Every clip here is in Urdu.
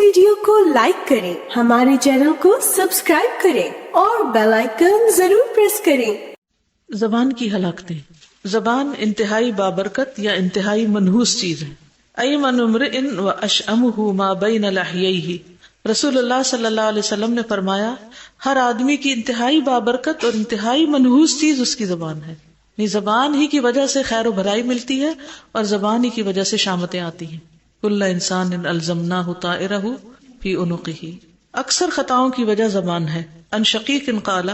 ویڈیو کو لائک کریں، ہمارے چینل کو سبسکرائب کریں اور بیل آئیکن ضرور پریس کریں۔ زبان کی ہلاکتیں۔ زبان انتہائی بابرکت یا انتہائی منحوس چیز ہے۔ ایمن امرئ واشأمہ ما بین لحییہ، رسول اللہ صلی اللہ علیہ وسلم نے فرمایا ہر آدمی کی انتہائی بابرکت اور انتہائی منحوس چیز اس کی زبان ہے۔ یعنی زبان ہی کی وجہ سے خیر و بھلائی ملتی ہے اور زبان ہی کی وجہ سے شامتیں آتی ہیں۔ کل انسان الزمناہ طائرہ فی عنقہ، اکثر خطاؤں کی وجہ زبان ہے۔ ان شقیق قال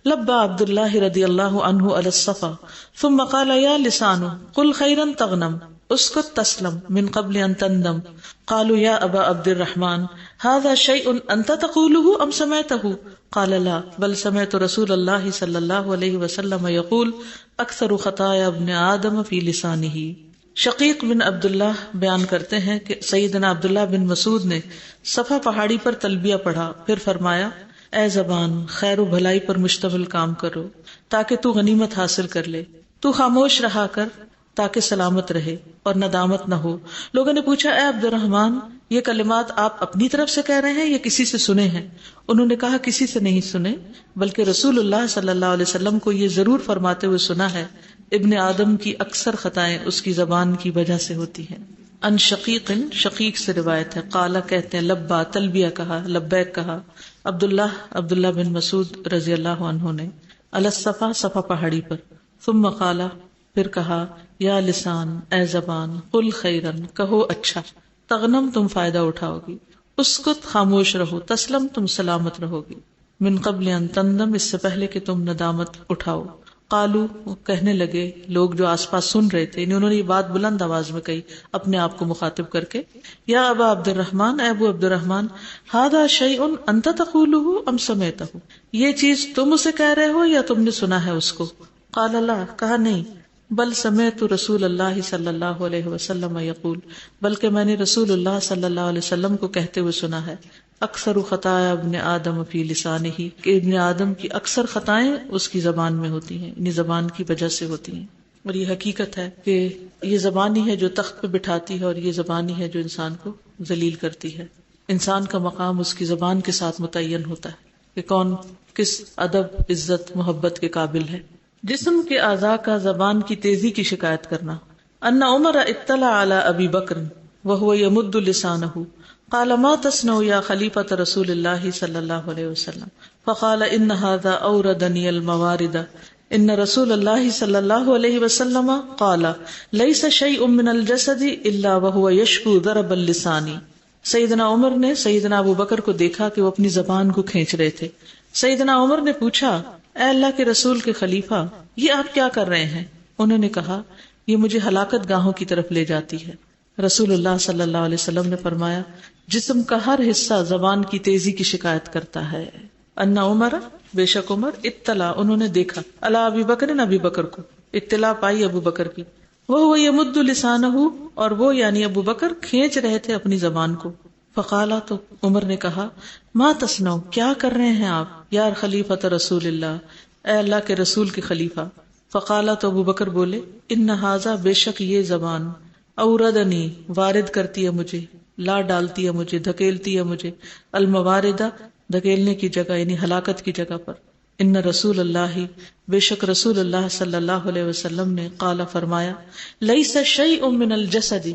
لبى عبد الله رضی اللہ عنہ علی الصفا ثم قال یا لسان قل خیرا تغنم اسکت تسلم من قبل ان تندم قالوا یا ابا عبد الرحمن هذا شیء انت تقوله ام سمعته قال لا بل سمعت رسول اللہ صلی اللہ علیہ وسلم یقول اکثر خطایا ابن آدم فی لسانہ۔ شقیق بن عبداللہ بیان کرتے ہیں کہ سیدنا عبداللہ بن مسعود نے صفا پہاڑی پر تلبیہ پڑھا، پھر فرمایا اے زبان خیر و بھلائی پر مشتمل کام کرو تاکہ تو غنیمت حاصل کر لے، تو خاموش رہا کر تاکہ سلامت رہے اور ندامت نہ ہو۔ لوگوں نے پوچھا اے عبد الرحمن یہ کلمات آپ اپنی طرف سے کہہ رہے ہیں یا کسی سے سنے ہیں؟ انہوں نے کہا کسی سے نہیں سنے بلکہ رسول اللہ صلی اللہ علیہ وسلم کو یہ ضرور فرماتے ہوئے سنا ہے ابن آدم کی اکثر خطائیں اس کی زبان کی وجہ سے ہوتی ہیں۔ ان شقیق، شقیق سے روایت ہے، قالا کہتے ہیں لبا تلبیہ کہا، لبیک کہا عبداللہ بن مسعود رضی اللہ عنہ نے علی الصفا صفا پہاڑی پر، ثم قالا پھر کہا یا لسان اے زبان قل خیرن کہو اچھا، تغنم تم فائدہ اٹھاؤ گی، اسکت خاموش رہو، تسلم تم سلامت رہو گی، من قبل ان تندم اس سے پہلے کہ تم ندامت اٹھاؤ۔ قالو کہنے لگے لوگ جو آس پاس سن رہے تھے، انہوں نے یہ بات بلند آواز میں کہی اپنے آپ کو مخاطب کر کے، یا ابا عبد الرحمن اے ابو عبد الرحمن ھذا شیء انت تقولہ ام سمعتہ، یہ چیز تم اسے کہہ رہے ہو یا تم نے سنا ہے اس کو؟ قال لا کہا نہیں، بل سمعت رسول اللہ صلی اللہ علیہ وسلم یقول بلکہ میں نے رسول اللہ صلی اللہ علیہ وسلم کو کہتے ہوئے سنا ہے اکثر خطایا ابن آدم فی لسانہ، کہ ابن آدم کی اکثر خطائیں اس کی زبان میں ہوتی ہیں، یعنی زبان کی وجہ سے ہوتی ہیں۔ اور یہ حقیقت ہے کہ یہ زبان ہی ہے جو تخت پہ بٹھاتی ہے اور یہ زبان ہی ہے جو انسان کو ذلیل کرتی ہے۔ انسان کا مقام اس کی زبان کے ساتھ متعین ہوتا ہے کہ کون کس ادب، عزت، محبت کے قابل ہے۔ جسم کے اعضاء کا زبان کی تیزی کی شکایت کرنا۔ ان عمر اطلع علی ابی بکر وهو يمد لسانه قال ما تصنع یا خلیفۃ رسول اللہ صلی اللہ علیہ وسلم فقال ان هذا اوردنی الموارد ان رسول اللہ صلی اللہ علیہ وسلم قال ليس شيء من الجسد الا وهو يشكو ضرب اللسان۔ سیدنا عمر نے سیدنا ابو بکر کو دیکھا کہ وہ اپنی زبان کو کھینچ رہے تھے۔ سیدنا عمر نے پوچھا اے اللہ کے رسول کے خلیفہ یہ آپ کیا کر رہے ہیں؟ انہوں نے کہا یہ مجھے ہلاکت گاہوں کی طرف لے جاتی ہے۔ رسول اللہ صلی اللہ علیہ وسلم نے فرمایا جسم کا ہر حصہ زبان کی تیزی کی شکایت کرتا ہے۔ ان عمر بے شک عمر اطلاع انہوں نے دیکھا علی ابی بکر ابی بکر کو، اطلاع پائی ابو بکر کی، وہ یمد لسانہ اور وہ یعنی ابو بکر کھینچ رہے تھے اپنی زبان کو۔ فقالا تو عمر نے کہا ما تصنع کیا کر رہے ہیں آپ یا خلیفۃ رسول اللہ اے اللہ کے رسول کے خلیفہ؟ فقالا تو ابو بکر بولے ان ھذا بے شک یہ زبان اوردنی وارد کرتی ہے مجھے، لا ڈالتی ہے مجھے، دھکیلتی ہے مجھے، المواردہ دھکیلنے کی جگہ یعنی ہلاکت کی جگہ پر۔ ان رسول اللہ بے شک رسول اللہ صلی اللہ علیہ وسلم نے قال فرمایا لیس شیء من الجسد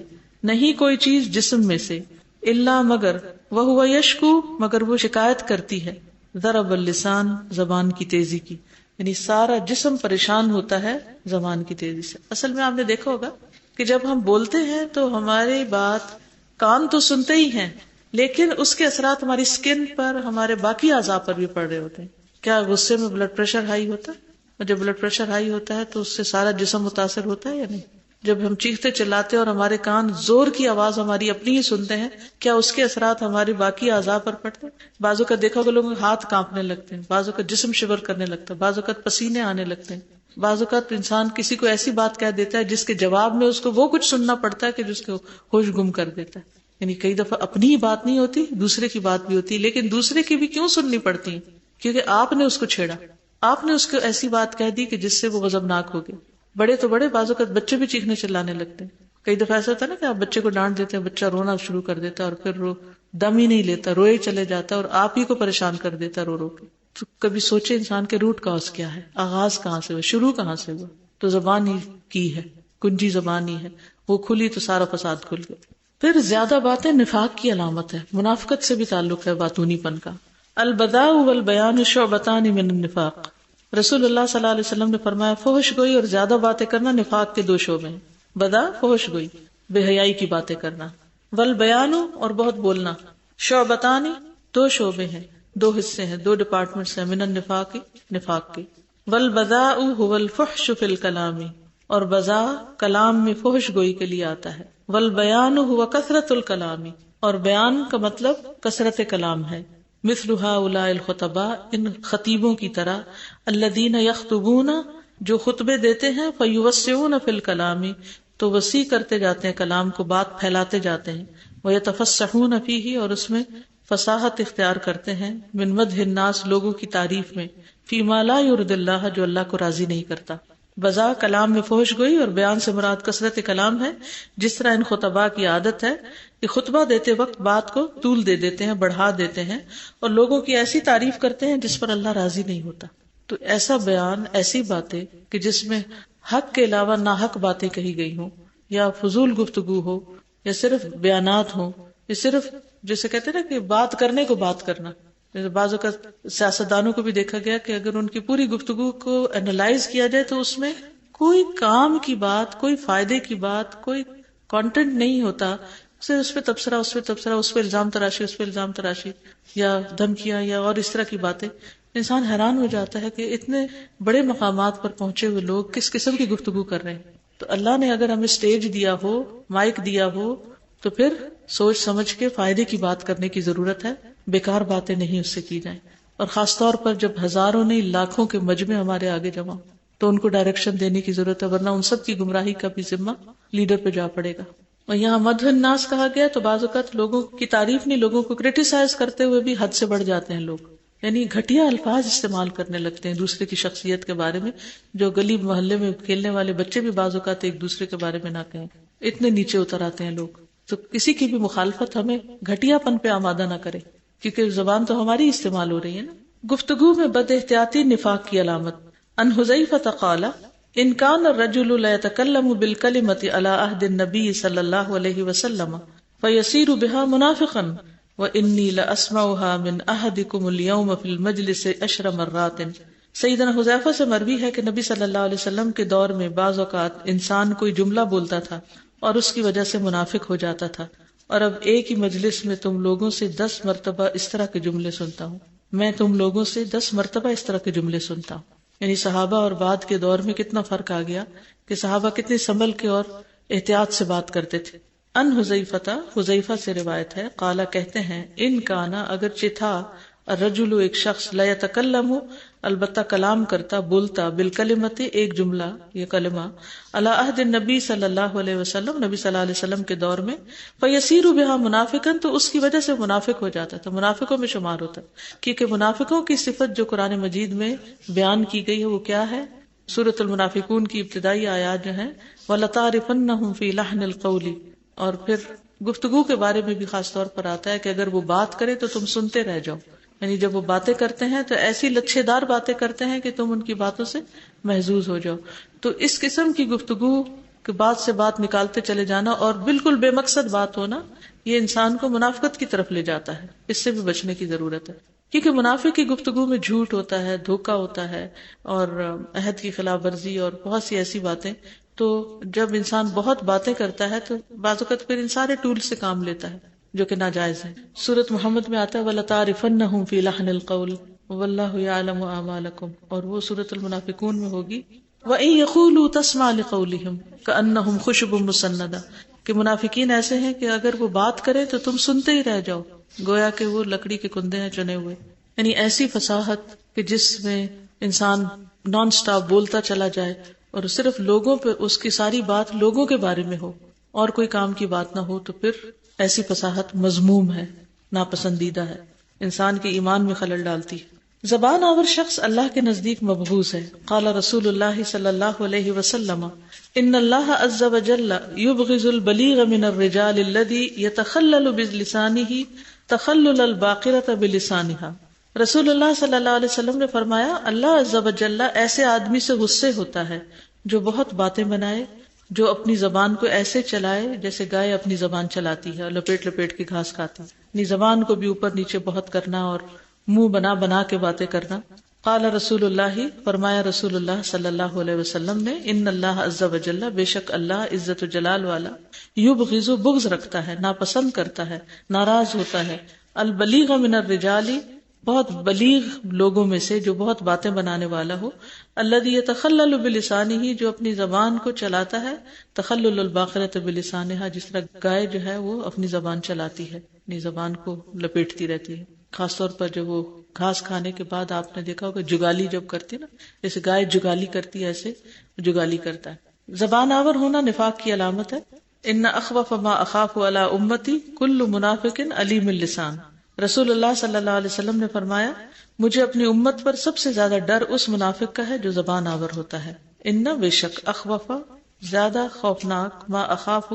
نہیں کوئی چیز جسم میں سے، الا مگر وہو یشکو مگر وہ شکایت کرتی ہے، ضرب اللسان زبان کی تیزی کی، یعنی سارا جسم پریشان ہوتا ہے زبان کی تیزی سے۔ اصل میں آپ نے دیکھا ہوگا کہ جب ہم بولتے ہیں تو ہماری بات کان تو سنتے ہی ہیں لیکن اس کے اثرات ہماری سکن پر، ہمارے باقی اعضاء پر بھی پڑ رہے ہوتے ہیں۔ کیا غصے میں بلڈ پریشر ہائی ہوتا ہے؟ اور جب بلڈ پریشر ہائی ہوتا ہے تو اس سے سارا جسم متاثر ہوتا ہے یا نہیں؟ جب ہم چیختے چلاتے اور ہمارے کان زور کی آواز ہماری اپنی ہی سنتے ہیں، کیا اس کے اثرات ہماری باقی اعضاء پر پڑتے ہیں؟ بعض اوقات دیکھا کہ لوگوں کے ہاتھ کانپنے لگتے ہیں، بعض اوقات جسم شور کرنے لگتا ہے، بعض اوقات پسینے آنے لگتے ہیں، بعض اوقات انسان کسی کو ایسی بات کہہ دیتا ہے جس کے جواب میں اس کو وہ کچھ سننا پڑتا ہے کہ جس کو ہوش گم کر دیتا ہے۔ یعنی کئی دفعہ اپنی ہی بات نہیں ہوتی، دوسرے کی بات بھی ہوتی ہے، لیکن دوسرے کی بھی کیوں سننی پڑتی ہے؟ کیونکہ آپ نے اس کو چھیڑا، آپ نے اس کو ایسی بات کہہ دی کہ جس سے وہ غضبناک ہو گئے۔ بڑے تو بڑے، بعض اوقات بچے بھی چیخنے چلانے لگتے ہیں۔ کئی دفعہ ایسا ہوتا ہے نا کہ آپ بچے کو ڈانٹ دیتے ہیں، بچہ رونا شروع کر دیتا ہے اور پھر دم ہی نہیں لیتا، روئے چلے جاتا اور آپ ہی کو پریشان کر دیتا رو رو کے. تو کبھی سوچے انسان کے روٹ کاز کیا ہے، آغاز کہاں سے ہوا، شروع کہاں سے ہوا؟ تو زبان ہی کی ہے، کنجی زبان ہی ہے، وہ کھلی تو سارا فساد کھل گیا. پھر زیادہ باتیں نفاق کی علامت ہے، منافقت سے بھی تعلق ہے باتونی پن کا. البداء والبیان شعبتان من النفاق. رسول اللہ صلی اللہ علیہ وسلم نے فرمایا فحش گوئی اور زیادہ باتیں کرنا نفاق کے 2 شعبے ہیں. بدا فحش گوئی، بے حیائی کی باتیں کرنا، والبیان اور بہت بولنا، شعبتان 2 شعبے ہیں، 2 حصے ہیں، 2 ڈپارٹمنٹس ہیں، من النفاق، نفاق کے. والبذاء هو الفحش فی الکلام، اور بذاء کلام میں فحش گوئی کے لیے آتا ہے. والبیان هو کثرت الکلام، اور بیان کا مطلب کثرت کلام ہے. مثل هؤلاء الخطباء، ان خطیبوں کی طرح، الذین یخطبون، جو خطبے دیتے ہیں، فیوسعون فی الکلام، تو وسیع کرتے جاتے ہیں کلام کو، بات پھیلاتے جاتے ہیں. ویتفصحون فیہ، اور اس میں فصاحت اختیار کرتے ہیں، من مدح الناس، لوگوں کی تعریف میں، فیما لا یرضی اللہ، جو اللہ کو راضی نہیں کرتا. بذا کلام میں فحش گوئی اور بیان سے مراد کثرت کلام ہے. جس طرح ان خطباء کی عادت ہے کہ خطبہ دیتے وقت بات کو طول دے دیتے ہیں، بڑھا دیتے ہیں، اور لوگوں کی ایسی تعریف کرتے ہیں جس پر اللہ راضی نہیں ہوتا. تو ایسا بیان، ایسی باتیں کہ جس میں حق کے علاوہ ناحق باتیں کہی گئی ہوں، یا فضول گفتگو ہو، یا صرف بیانات ہوں، یا صرف جیسے کہتے ہیں نا کہ بات کرنے کو بات کرنا. بعض اوقات سیاستدانوں کو بھی دیکھا گیا کہ اگر ان کی پوری گفتگو کو اینالائز کیا جائے تو اس میں کوئی کام کی بات، کوئی فائدے کی بات، کوئی کانٹینٹ نہیں ہوتا، صرف اس پہ تبصرہ، اس پہ تبصرہ، اس پہ الزام تراشی، اس پہ الزام تراشی، یا دھمکیاں، یا اور اس طرح کی باتیں. انسان حیران ہو جاتا ہے کہ اتنے بڑے مقامات پر پہنچے ہوئے لوگ کس قسم کی گفتگو کر رہے ہیں. تو اللہ نے اگر ہمیں اسٹیج دیا ہو، مائک دیا ہو، تو پھر سوچ سمجھ کے فائدے کی بات کرنے کی ضرورت ہے، بیکار باتیں نہیں اس سے کی جائیں. اور خاص طور پر جب ہزاروں نہیں لاکھوں کے مجمع ہمارے آگے جمع، تو ان کو ڈائریکشن دینے کی ضرورت ہے، ورنہ ان سب کی گمراہی کا بھی ذمہ لیڈر پہ جا پڑے گا. اور یہاں مدح الناس کہا گیا تو بعض اوقات لوگوں کی تعریف نہیں، لوگوں کو کرٹیسائز کرتے ہوئے بھی حد سے بڑھ جاتے ہیں لوگ، یعنی گھٹیا الفاظ استعمال کرنے لگتے ہیں دوسرے کی شخصیت کے بارے میں. جو گلی محلے میں کھیلنے والے بچے بھی بعض اوقات ایک دوسرے کے بارے میں نہ کہیں، اتنے نیچے اتر آتے ہیں لوگ. تو کسی کی بھی مخالفت ہمیں گھٹیا پن پہ آمادہ نہ کرے، کیونکہ زبان تو ہماری استعمال ہو رہی ہے نا. گفتگو میں بد احتیاطی نفاق کی علامت. ان حذیفہ قال ان کان الرجل لا يتكلم بالكلمة على عهد النبي صلی اللہ علیہ وسلم فيصير بها منافقا واني لاسمعها من احدكم اليوم في المجلس 10 مرات. سیدنا حذیفہ سے مروی ہے کہ نبی صلی اللہ علیہ وسلم کے دور میں بعض اوقات انسان کوئی جملہ بولتا تھا اور اس کی وجہ سے منافق ہو جاتا تھا، اور اب ایک ہی مجلس میں تم لوگوں سے 10 مرتبہ اس طرح کے جملے سنتا ہوں. میں تم لوگوں سے 10 مرتبہ اس طرح کے جملے سنتا ہوں. یعنی صحابہ اور بعد کے دور میں کتنا فرق آ گیا کہ صحابہ کتنے سنبھل کے اور احتیاط سے بات کرتے تھے. ان حذیفہ، حذیفہ سے روایت ہے، قالا کہتے ہیں، ان کانا اگرچہ تھا، الرجل ایک شخص، لا یتکلم البتہ کلام کرتا، بولتا، بالکلمت ایک جملہ یہ کلمہ، علی عہد النبی صلی اللہ علیہ وسلم نبی صلی اللہ علیہ وسلم کے دور میں، فیصیر بہا منافقا تو اس کی وجہ سے منافق ہو جاتا تھا، منافقوں میں شمار ہوتا. کیونکہ منافقوں کی صفت جو قرآن مجید میں بیان کی گئی ہے وہ کیا ہے؟ سورۃ المنافقون کی ابتدائی آیات جو ہیں وَلَتَعْرِفَنَّهُمْ فِي لَحْنِ الْقَوْلِ، اور پھر گفتگو کے بارے میں بھی خاص طور پر آتا ہے کہ اگر وہ بات کرے تو تم سنتے رہ جاؤ. یعنی جب وہ باتیں کرتے ہیں تو ایسی لچھے دار باتیں کرتے ہیں کہ تم ان کی باتوں سے محظوظ ہو جاؤ. تو اس قسم کی گفتگو کے بات سے بات نکالتے چلے جانا اور بالکل بے مقصد بات ہونا، یہ انسان کو منافقت کی طرف لے جاتا ہے. اس سے بھی بچنے کی ضرورت ہے، کیونکہ منافق کی گفتگو میں جھوٹ ہوتا ہے، دھوکا ہوتا ہے، اور عہد کی خلاف ورزی اور بہت سی ایسی باتیں. تو جب انسان بہت باتیں کرتا ہے تو بعض اوقات پھر ان سارے ٹول سے کام لیتا ہے جو کہ ناجائز ہے. سورۃ محمد میں آتا ہے وَلَتَعْرِفَنَّهُمْ فِي لَحْنِ الْقَوْلِ وَاللَّهُ يَعْلَمُ أَعْمَالَكُمْ، اور وہ سورۃ المنافقون میں ہوگی وَإِن يَقُولُوا تَسْمَعْ لِقَوْلِهِمْ كَأَنَّهُمْ خُشُبٌ مُّسَنَّدَةٌ، کہ منافقین ایسے ہیں کہ اگر وہ بات کرے تو تم سنتے ہی رہ جاؤ، گویا کہ وہ لکڑی کے کندے ہیں چنے ہوئے. یعنی ایسی فصاحت کہ جس میں انسان نان سٹاپ بولتا چلا جائے اور صرف لوگوں پہ اس کی ساری بات لوگوں کے بارے میں ہو اور کوئی کام کی بات نہ ہو، تو پھر ایسی فصاحت مذموم ہے، ناپسندیدہ ہے، انسان کے ایمان میں خلل ڈالتی ہے. زبان آور شخص اللہ کے نزدیک مبغوض ہے. قال رسول اللہ صلی اللہ علیہ وسلم ان اللہ عز وجل یبغض البلیغ من الرجال الذی یتخلل بلسانہ تخلل الباقرۃ بلسانها، رسول اللہ صلی اللہ علیہ وسلم نے فرمایا اللہ عز و جل ایسے آدمی سے غصے ہوتا ہے جو بہت باتیں بنائے، جو اپنی زبان کو ایسے چلائے جیسے گائے اپنی زبان چلاتی ہے اور لپیٹ لپیٹ کے گھاس کھاتی ہے، اپنی زبان کو بھی اوپر نیچے بہت کرنا اور منہ بنا بنا کے باتیں کرنا۔ قال رسول اللہ، فرمایا رسول اللہ صلی اللہ علیہ وسلم نے، ان اللہ عز و جل، بے شک اللہ عزت و جلال والا، یبغض، بغض رکھتا ہے، ناپسند کرتا ہے، ناراض ہوتا ہے، البلیغ من الرجال، بہت بلیغ لوگوں میں سے جو بہت باتیں بنانے والا ہو، الذی یتخلل بلسانہ، جو اپنی زبان کو چلاتا ہے، تخلل الباقرۃ بلسانہا، جس طرح گائے جو ہے وہ اپنی زبان چلاتی ہے، اپنی زبان کو لپیٹتی رہتی ہے، خاص طور پر جب وہ گھاس کھانے کے بعد آپ نے دیکھا ہوگا جگالی جب کرتی ہے نا، جیسے گائے جگالی کرتی ہے ایسے جگالی کرتا ہے۔ زبان آور ہونا نفاق کی علامت ہے۔ ان اخوف ما اخاف علی امتی کل منافق علیم اللسان، رسول اللہ صلی اللہ علیہ وسلم نے فرمایا مجھے اپنی امت پر سب سے زیادہ ڈر اس منافق کا ہے جو زبان آور ہوتا ہے۔ ان بے شک، اخوف زیادہ خوفناک، ما اخاف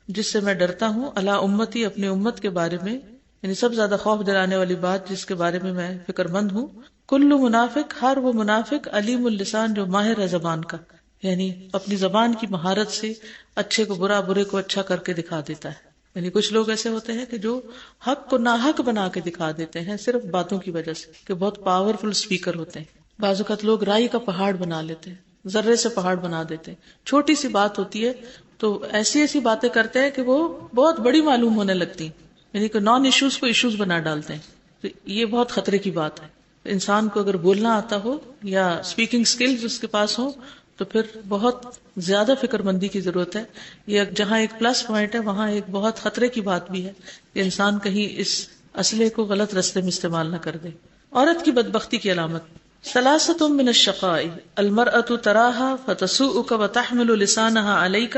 جس سے میں ڈرتا ہوں، علی امتی اپنی امت کے بارے میں، یعنی سب زیادہ خوف دلانے والی بات جس کے بارے میں فکر مند ہوں، کل منافق، ہر وہ منافق، علیم اللسان جو ماہر ہے زبان کا، یعنی اپنی زبان کی مہارت سے اچھے کو برا، برے کو اچھا کر کے دکھا دیتا ہے۔ یعنی کچھ لوگ ایسے ہوتے ہیں کہ جو حق کو ناحق بنا کے دکھا دیتے ہیں صرف باتوں کی وجہ سے، کہ بہت پاورفل اسپیکر ہوتے ہیں۔ بعض اوقات لوگ رائی کا پہاڑ بنا لیتے ہیں، ذرے سے پہاڑ بنا دیتے ہیں، چھوٹی سی بات ہوتی ہے تو ایسی ایسی باتیں کرتے ہیں کہ وہ بہت بڑی معلوم ہونے لگتی ہیں، یعنی کہ نان ایشوز کو ایشوز بنا ڈالتے ہیں۔ تو یہ بہت خطرے کی بات ہے۔ انسان کو اگر بولنا آتا ہو یا اسپیکنگ سکلز اس کے پاس ہو تو پھر بہت زیادہ فکر مندی کی ضرورت ہے۔ یہ جہاں ایک پلس پوائنٹ ہے وہاں ایک بہت خطرے کی بات بھی ہے کہ انسان کہیں اس اسلحے کو غلط راستے میں استعمال نہ کر دے۔ عورت کی بدبختی کی علامت، ثلاثۃ من الشقاء، المرأة تراها فتسوءك وتحمل لسانها عليك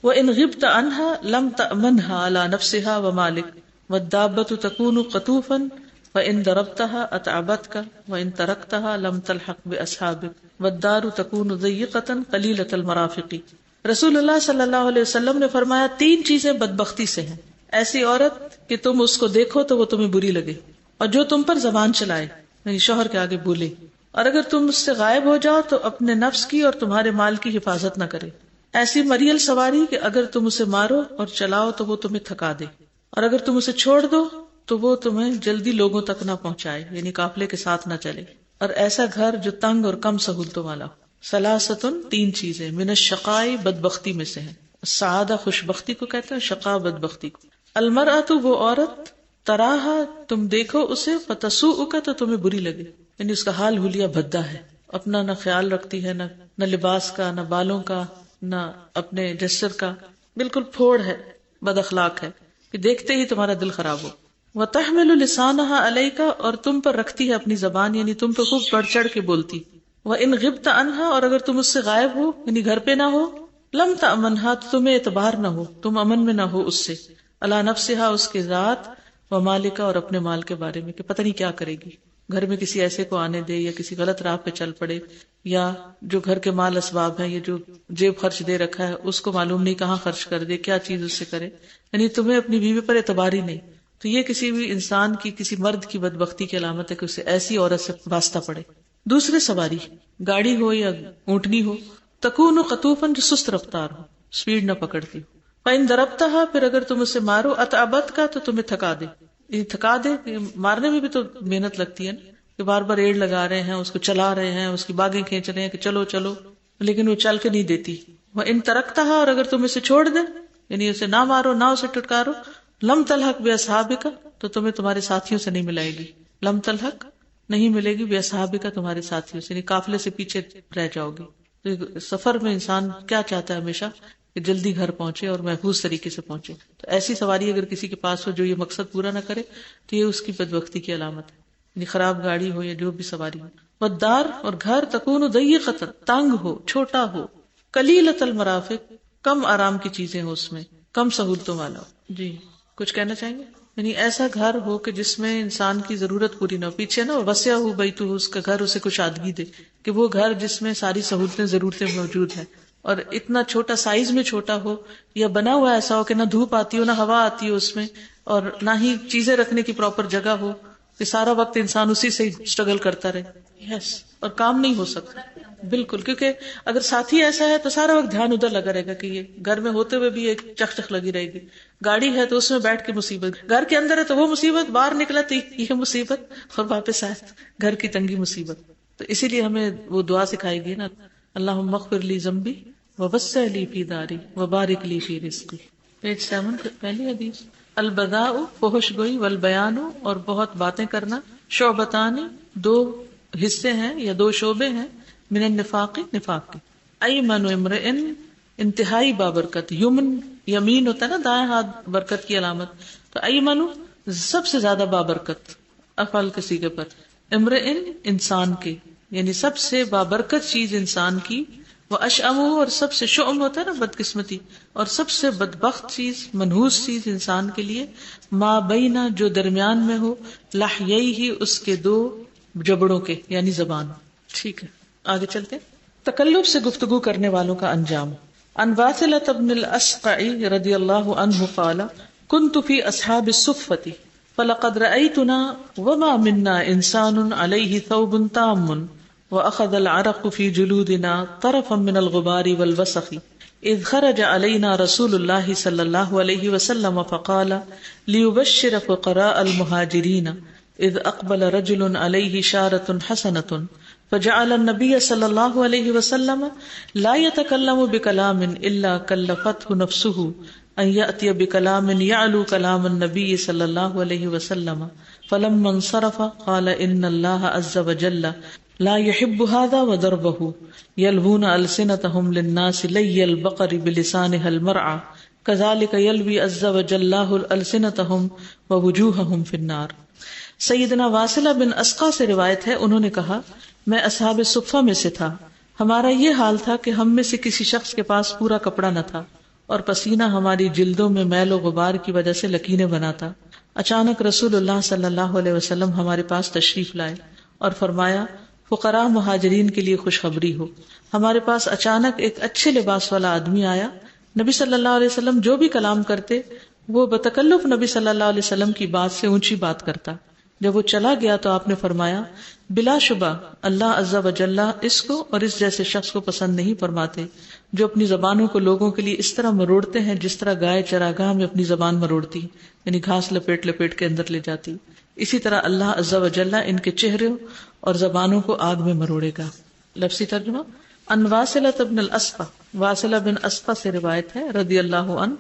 وإن غبت عنها لم تأمنها على نفسها ومالك والدابة تكون قطوفا فإن ضربتها أتعبتك وإن تركتها لم تلحق بأصحابك والدار تكون ضيقة قليلة المرافق۔ رسول اللہ صلی اللہ علیہ وسلم نے فرمایا تین چیزیں بدبختی سے ہیں، ایسی عورت کہ تم اس کو دیکھو تو وہ تمہیں بری لگے، اور جو تم پر زبان چلائے یعنی شوہر کے آگے بولے، اور اگر تم اس سے غائب ہو جاؤ تو اپنے نفس کی اور تمہارے مال کی حفاظت نہ کرے، ایسی مریل سواری کہ اگر تم اسے مارو اور چلاؤ تو وہ تمہیں تھکا دے، اور اگر تم اسے چھوڑ دو تو وہ تمہیں جلدی لوگوں تک نہ پہنچائے، یعنی قافلے کے ساتھ نہ چلے، اور ایسا گھر جو تنگ اور کم سہولتوں والا ہو۔ ثلاثتن، تین چیزیں، من الشقاء، بدبختی میں سے ہیں۔ سعادہ خوشبختی کو کہتے ہیں، شقاء بدبختی کو۔ المرأۃ، وہ عورت، تراہا تم دیکھو اسے، فتسوءک تو تمہیں بری لگے، یعنی اس کا حال حلیہ بھدا ہے، اپنا نہ خیال رکھتی ہے، نہ لباس کا، نہ بالوں کا، نہ اپنے جسر کا، بالکل پھوڑ ہے، بد اخلاق ہے، کہ دیکھتے ہی تمہارا دل خراب ہو۔ وتحمل لسانها علیک، اور تم پر رکھتی ہے اپنی زبان، یعنی تم پہ خوب بڑھ چڑھ کے بولتی۔ وان غبت عنها، اور اگر تم اس سے غائب ہو یعنی گھر پہ نہ ہو، لم تأمنها، تو تمہیں اعتبار نہ ہو، تم امن میں نہ ہو اس سے، علی نفسها، اس کے ذات، ومالک، اور اپنے مال کے بارے میں کہ پتہ نہیں کیا کرے گی، گھر میں کسی ایسے کو آنے دے یا کسی غلط راہ پہ چل پڑے، یا جو گھر کے مال اسباب ہیں، یہ جو جیب خرچ دے رکھا ہے اس کو معلوم نہیں کہاں خرچ کر دے، کیا چیز اس سے کرے، یعنی تمہیں اپنی بیوی پر اعتبار ہی نہیں۔ تو یہ کسی بھی انسان کی، کسی مرد کی بدبختی کی علامت ہے کہ اسے ایسی عورت سے واسطہ پڑے۔ دوسرے سواری، گاڑی ہو یا اونٹنی ہو، تکون قطوفاً، جو سست رفتار ہو، سپیڈ نہ پکڑتی ہو، فإن ضربتها، پھر اگر تم اسے مارو، اتعبتک، تو تمہیں تھکا دے، یہ تھکا دے، مارنے میں بھی تو محنت لگتی ہے نا، کہ بار بار ایڑ لگا رہے ہیں، اس کو چلا رہے ہیں، اس کی باگیں کھینچ رہے ہیں کہ چلو چلو، لیکن وہ چل کے نہیں دیتی۔ وإن ترکتها، اور اگر تم اسے چھوڑ دے، یعنی اسے نہ مارو، نہ اسے ٹٹکارو، لم تلحق باصحابک، تو تمہیں تمہارے ساتھیوں سے نہیں ملائے گی، لم تلحق، نہیں ملے گی، باصحابک، تمہارے ساتھیوں سے، یعنی قافلے سے پیچھے رہ جاؤ گی۔ تو سفر میں انسان کیا چاہتا ہے ہمیشہ کہ جلدی گھر پہنچے اور محفوظ طریقے سے پہنچے، تو ایسی سواری اگر کسی کے پاس ہو جو یہ مقصد پورا نہ کرے تو یہ اس کی بدبختی کی علامت ہے، یعنی خراب گاڑی ہو یا جو بھی سواری ہو۔ والدار، اور گھر، تکون ضیقۃ، تنگ ہو، چھوٹا ہو، قلیلۃ المرافق، کم آرام کی چیزیں ہو اس میں، کم سہولتوں والا ہو۔ جی کچھ کہنا چاہیں گے؟ یعنی ایسا گھر ہو کہ جس میں انسان کی ضرورت پوری نہ ہو، پیچھے نا وسعہ بیتہ، اس کا گھر اسے کچھ آدگی دے، کہ وہ گھر جس میں ساری سہولتیں، ضرورتیں موجود ہیں، اور اتنا چھوٹا سائز میں چھوٹا ہو، یا بنا ہوا ایسا ہو کہ نہ دھوپ آتی ہو نہ ہوا آتی ہو اس میں، اور نہ ہی چیزیں رکھنے کی پراپر جگہ ہو کہ سارا وقت انسان اسی سے اسٹرگل کرتا رہے. اور کام نہیں ہو سکتا بالکل، کیونکہ اگر ساتھی ایسا ہے تو سارا وقت دھیان ادھر لگا رہے گا کہ یہ گھر میں ہوتے ہوئے بھی ایک چک چک لگی رہے گی. گاڑی ہے تو اس میں بیٹھ کے مصیبت، گھر کے اندر ہے تو وہ مصیبت، باہر نکلا تو یہ مصیبت، اور واپس آئے گھر کی تنگی مصیبت. تو اسی لیے ہمیں وہ دعا سکھائی گئی نا، اللہم اغفر لی ذنبی ووسع لی فی داری وبارک لی فی رزقی. پیج 7 پہلی حدیث. البذاء فحش گوئی، والبیان اور بہت باتیں کرنا، شعبتان دو حصے ہیں یا دو شعبے ہیں، من النفاق نفاق کے. ایمن امرئ انتہائی بابرکت، یمن یمین ہوتا ہے نا دائیں ہاتھ برکت کی علامت، تو ایمن سب سے زیادہ بابرکت افعال کے صیغے پر، امرئ انسان کے یعنی سب سے بابرکت چیز انسان کی، وہ اشعم اور سب سے شؤم ہوتا ہے نا بدقسمتی، اور سب سے بدبخت چیز منحوس چیز انسان کے لیے، ما بینا جو درمیان میں ہو، لحییہ اس کے دو جبڑوں کے یعنی زبان. ٹھیک ہے آگے چلتے. تکلف سے گفتگو کرنے والوں کا انجام. عن واثلة بن الاسقع رضی اللہ عنہ قال كنت في اصحاب الصفة فلقد رأيتنا وما منا انسان عليه ثوب تام واخذ العرق في جلودنا طرفا من الغبار والوسخ اذ خرج علينا رسول الله صلى الله عليه وسلم فقال ليبشر فقراء المهاجرين اذ اقبل رجل عليه شارة حسنة فجعل النبي صلى الله عليه وسلم لا يتكلم بكلام الا كلفته نفسه ان يأتي بكلام يعلو كلام النبي صلى الله عليه وسلم فلما انصرف قال ان الله عز وجل لا يحب هذا وضربه يلوون ألسنتهم للناس لي البقر بلسانها المرعى كذلك يلوي عز وجل ألسنتهم ووجوههم في النار. سیدنا واصلہ بن اسقع سے روایت ہے، انہوں نے کہا میں اصحاب صفہ میں سے تھا، ہمارا یہ حال تھا کہ ہم میں سے کسی شخص کے پاس پورا کپڑا نہ تھا اور پسینہ ہماری جلدوں میں میل و غبار کی وجہ سے لکیریں بناتا. اچانک رسول اللہ صلی اللہ علیہ وسلم ہمارے پاس تشریف لائے اور فرمایا فقراء مہاجرین کے لیے خوشخبری ہو. ہمارے پاس اچانک ایک اچھے لباس والا آدمی آیا. نبی صلی اللہ علیہ وسلم جو بھی کلام کرتے وہ بتکلف نبی صلی اللہ علیہ وسلم کی بات سے اونچی بات کرتا. جب وہ چلا گیا تو آپ نے فرمایا بلا شبہ اللہ عز و جل اس کو اور اس جیسے شخص کو پسند نہیں فرماتے جو اپنی زبانوں کو لوگوں کے لیے اس طرح مروڑتے ہیں جس طرح گائے چراگاہ میں اپنی زبان مروڑتی یعنی گھاس لپیٹ لپیٹ کے اندر لے جاتی، اسی طرح اللہ عز و جل ان کے چہرے اور زبانوں کو آگ میں مروڑے گا. لفظی ترجمہ. ان واصلہ بن الاسقع، واصلہ بن اسقع سے روایت ہے رضی اللہ عنہ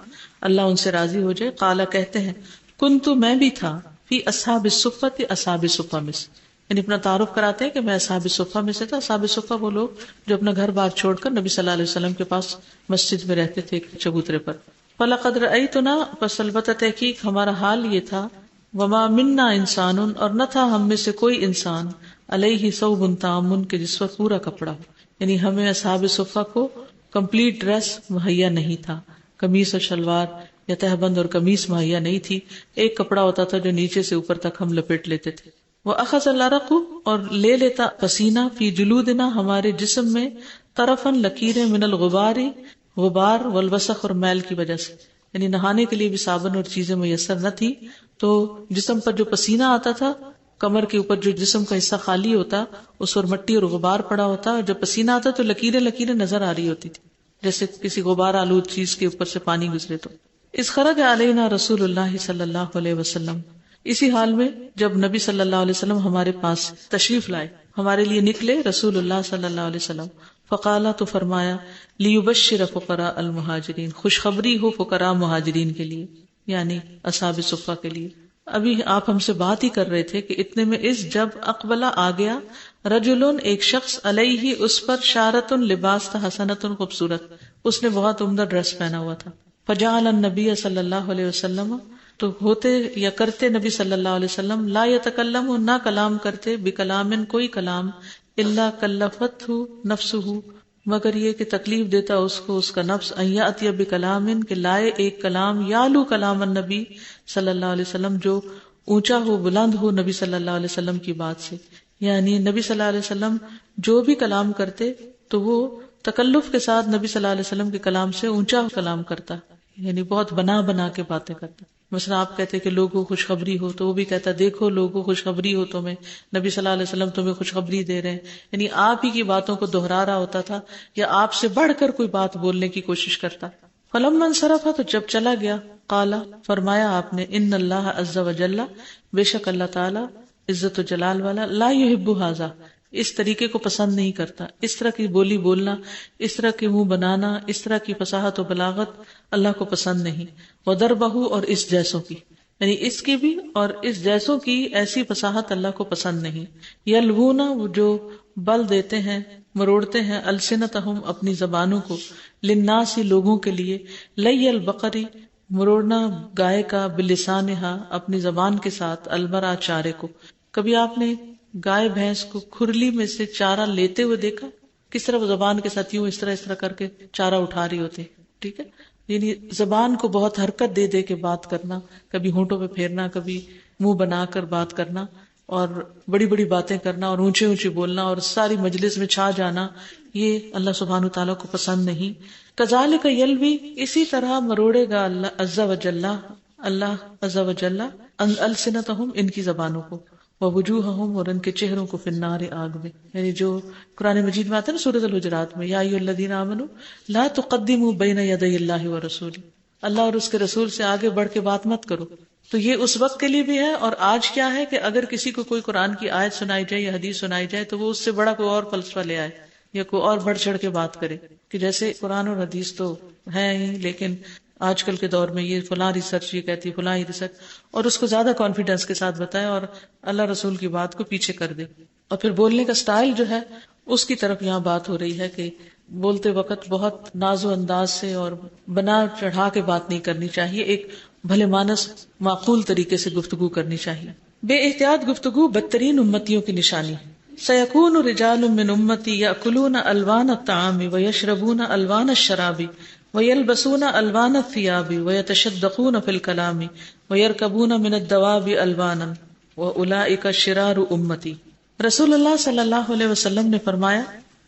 اللہ ان سے راضی ہو جائے، قالا کہتے ہیں کنت میں بھی تھا فی اصحاب الصفۃ اصحاب صفہ میں سے، یعنی اپنا تعارف کراتے ہیں کہ میں اصحاب صفہ میں سے تھا. اصحاب صفہ وہ لوگ جو اپنا گھر بار چھوڑ کر نبی صلی اللہ علیہ وسلم کے پاس مسجد میں رہتے تھے ایک چبوترے پر. فلقد رأیتنا پس البتہ تحقیق ہمارا حال یہ تھا، وما منا انسان اور نہ تھا ہم میں سے کوئی انسان، علیہ ثوب تام کے جس پر پورا کپڑا ہو، یعنی ہمیں اصحاب صفہ کو کمپلیٹ ڈریس مہیا نہیں تھا، قمیص اور شلوار یا تہبند اور قمیص مہیا نہیں تھی، ایک کپڑا ہوتا تھا جو نیچے سے اوپر تک ہم لپیٹ لیتے تھے. وَأَخَذَ الْعَرَقُ اور لے لیتا پسینہ، فی جلودنا ہمارے جسم میں، طرفاً لکیریں، من الغبار غبار، والوسخ اور میل کی وجہ سے، یعنی نہانے کے لیے بھی صابن اور چیزیں میسر نہ تھی تو جسم پر جو پسینہ آتا تھا، کمر کے اوپر جو جسم کا حصہ خالی ہوتا اس پر مٹی اور غبار پڑا ہوتا، اور جب پسینہ آتا تو لکیریں لکیریں نظر آ رہی ہوتی تھی جیسے کسی غبار آلود چیز کے اوپر سے پانی گزرے. تو اس خرج علینا رسول اللہ صلی اللہ علیہ وسلم، اسی حال میں جب نبی صلی اللہ علیہ وسلم ہمارے پاس تشریف لائے، ہمارے لیے نکلے رسول اللہ صلی اللہ علیہ وسلم. فقالا تو فرمایا لیبشر فقراء المہاجرین، خوشخبری ہو فقراء مہاجرین کے لیے یعنی اصحاب صفہ کے لیے. ابھی آپ ہم سے بات ہی کر رہے تھے کہ اتنے میں اس جب اقبلہ آ گیا، رجلن ایک شخص، علیہ اس پر، شارتن لباس تھا، حسنتن خوبصورت، اس نے بہت عمدہ ڈریس پہنا ہوا تھا. فجعل النبی صلی اللہ علیہ وسلم تو ہوتے یا کرتے نبی صلی اللہ علیہ وسلم، لا یتکلم نہ کلام کرتے، بکلام کوئی کلام، الا کلفتہ نفسہ مگر یہ کہ تکلیف دیتا اس کو اس کا نفس، ان یاتی بکلام کہ لائے ایک کلام، یعلو کلام النبی صلی اللہ علیہ وسلم جو اونچا ہو بلند ہو نبی صلی اللہ علیہ وسلم کی بات سے، یعنی نبی صلی اللہ علیہ وسلم جو بھی کلام کرتے تو وہ تکلف کے ساتھ نبی صلی اللہ علیہ وسلم کے کلام سے اونچا کلام کرتا، یعنی بہت بنا بنا کے باتیں کرتا. مثلا آپ کہتے کہ لوگوں کو خوشخبری ہو تو وہ بھی کہتا دیکھو لوگوں خوشخبری ہو تمہیں، نبی صلی اللہ علیہ وسلم تمہیں خوشخبری دے رہے ہیں. یعنی آپ ہی کی باتوں کو دہرا رہا ہوتا تھا یا آپ سے بڑھ کر کوئی بات بولنے کی کوشش کرتا. فلما انصرف، تو جب چلا گیا، قال، فرمایا آپ نے، ان اللہ عز وجل، بے شک اللہ تعالی عزت و جلال والا، لا یحب ھذا، اس طریقے کو پسند نہیں کرتا. اس طرح کی بولی بولنا، اس طرح کے منہ بنانا، اس طرح کی فصاحت و بلاغت اللہ کو پسند نہیں. وضربہ، اور اس جیسوں کی، یعنی اس کی بھی اور اس جیسوں کی ایسی فصاحت اللہ کو پسند نہیں. یلوون، جو بل دیتے ہیں، مروڑتے ہیں، السنتہم، اپنی زبانوں کو، للناس، لوگوں کے لیے، لی البقری، مروڑنا گائے کا، بلسانہا، اپنی زبان کے ساتھ، المرا، چارے کو. کبھی آپ نے گائے بھینس کو کھرلی میں سے چارہ لیتے ہوئے دیکھا؟ کس طرح وہ زبان کے ساتھ یوں اس طرح کر کے چارہ اٹھا رہی ہوتی. ٹھیک ہے، یعنی زبان کو بہت حرکت دے دے کے بات کرنا، کبھی ہونٹوں پہ پھیرنا، کبھی منہ بنا کر بات کرنا، اور بڑی بڑی باتیں کرنا، اور اونچے اونچے بولنا، اور ساری مجلس میں چھا جانا، یہ اللہ سبحانہ تعالیٰ کو پسند نہیں. کذالک یلوی، اسی طرح مروڑے گا اللہ عز وجل، اللہ عز وجل، السنتہم، ان کی زبانوں کو، ووجوہہم، اور ان کے چہروں کو، فی النار، آگ میں. یعنی جو قرآن مجید میں آتا ہے نا سورۃ الحجرات میں، یا ایھا الذین آمنوا لا تقدموا بین یدی اللہ ورسولہ، اللہ اور اس کے رسول سے آگے بڑھ کے بات مت کرو. تو یہ اس وقت کے لیے بھی ہے، اور آج کیا ہے کہ اگر کسی کو کوئی قرآن کی آیت سنائی جائے یا حدیث سنائی جائے تو وہ اس سے بڑا کوئی اور فلسفہ لے آئے یا کوئی اور بڑھ چڑھ کے بات کرے، کہ جیسے قرآن اور حدیث تو ہے ہی، لیکن آج کل کے دور میں یہ فلاں ریسرچ یہ کہتی، فلاں ریسرچ، اور اس کو زیادہ کانفیڈنس کے ساتھ بتائے اور اللہ رسول کی بات کو پیچھے کر دے. اور پھر بولنے کا سٹائل جو ہے اس کی طرف یہاں بات ہو رہی ہے کہ بولتے وقت بہت ناز و انداز سے اور بنا چڑھا کے بات نہیں کرنی چاہیے، ایک بھلے مانس معقول طریقے سے گفتگو کرنی چاہیے. بے احتیاط گفتگو بدترین امتیوں کی نشانی ہے. سیکون رجال من امتی یاکلون الوان الطعام ویشربون الوان الشراب ویلبسون الوان الثیاب ویتشدقون فی الکلام ویرکبون من الدواب الوانا واولئک شرار امتی. رسول اللہ صلی اللہ علیہ وسلم نے فرمایا،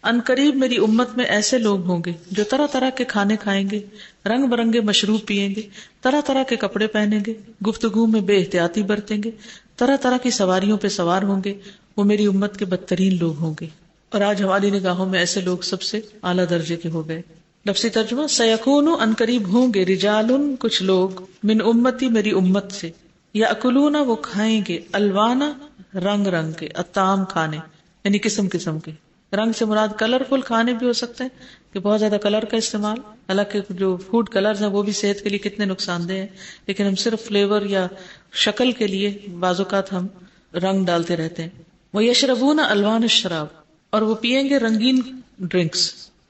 ان قریب میری امت میں ایسے لوگ ہوں گے جو طرح طرح کے کھانے کھائیں گے، رنگ برنگے مشروب پیئیں گے، طرح طرح کے کپڑے پہنیں گے، گفتگو میں بے احتیاطی برتیں گے، طرح طرح کی سواریوں پہ سوار ہوں گے. وہ میری امت کے بدترین لوگ ہوں گے. اور آج ہماری نگاہوں میں ایسے لوگ سب سے اعلیٰ درجے کے ہو گئے. لفظی ترجمہ، سیکون، ان قریب ہوں گے، رجال، کچھ لوگ، من امتی، میری امت سے، یاکلون، وہ کھائیں گے، الوانا، رنگ رنگ کے، الطعام، کھانے، یعنی قسم قسم کے. رنگ سے مراد کلرفل کھانے بھی ہو سکتے ہیں کہ بہت زیادہ کلر کا استعمال، حالانکہ جو فوڈ کلرز ہیں وہ بھی صحت کے لیے کتنے نقصان دہ ہیں، لیکن ہم صرف فلیور یا شکل کے لیے بعض اوقات ہم رنگ ڈالتے رہتے ہیں. وَيَشْرَبُونَ أَلْوَانَ الشَّرَابِ، اور وہ پیئیں گے رنگین ڈرنکس،